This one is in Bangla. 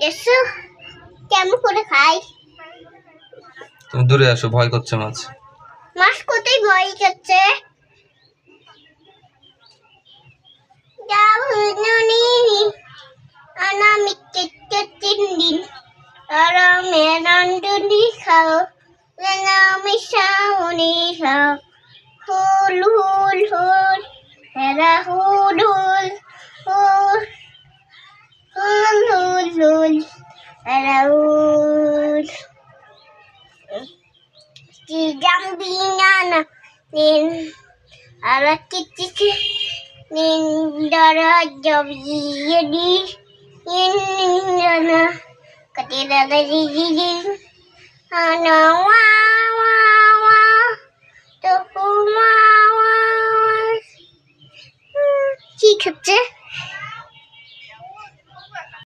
এসো কেমন করে খাই? তুমি দূরে আসো, ভয় করছে মাছ। মাছ কোথায় ভয় করছে? দিন আরামে রান্ধুনি খাও, আমি সাউনি খাও, হুল হুল হুল, হেরা হুল হুল হুল, হুল হুল হুল, হেরা হুল। Jambi nana nin arakiti nin dara jabi yedi nin nana katira dari didi ana wa wa wa to ma wa ঠিক হচ্ছে।